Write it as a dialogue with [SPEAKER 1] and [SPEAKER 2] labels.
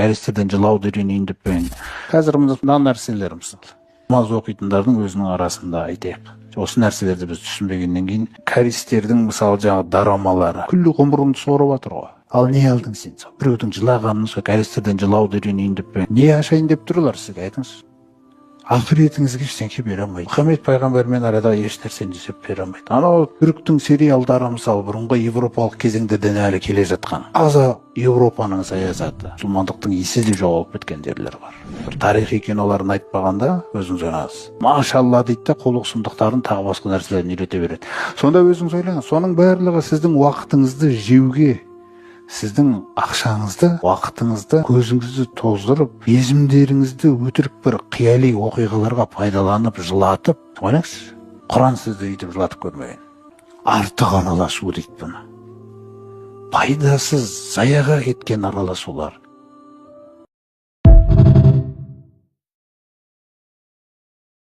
[SPEAKER 1] кәрестерден жылауды үйренейін деп пе. Қазір мына нәрселер мысалы. Намаз оқитындардың өзінің арасында айтайық. Осы нәрселерді біз түсінбегеннен кейін кәрестердің мысалы жаңағы дарамалары күллі ғұмырыңды сорып жатыр ғой. Ал не алдың сен? Біреудің жылағанын, сол кәрестерден жылауды үйренейін деп пе. Не ашайын деп тұр олар сізге, айтыңыз. Ақыретіңізге ештеңе бере алмайды. Мұхаммед пайғамбармен арада еш нәрсені жасап бере алмайды. Анау түріктің сериалдары мысалы бұрынғы европалық кезеңдерден әлі келе жатқан. Аза Европаның саясаты, мұсылмандықтың есі де жоғалып кеткен жерлер бар. Бір тарихи киноларын айтпағанда өзіңіз ойлаңыз. Машалла дейді да қулық сұмдықтарын тағы басқа нәрселерін үйрете береді. Сонда өзіңіз ойлаңыз, соның барлығы сіздің уақытыңызды жеуге, сіздің ақшаңызды, уақытыңызды, көзіңізді тоздырып, езімдеріңізді өтірік бір қияли оқиғаларға пайдаланып, жылатып, ойлаңыз, Құран сізді өйтіп жылатып көрмеген. Артық араласу дейді бұны. Пайдасыз, заяға кеткен араласулар.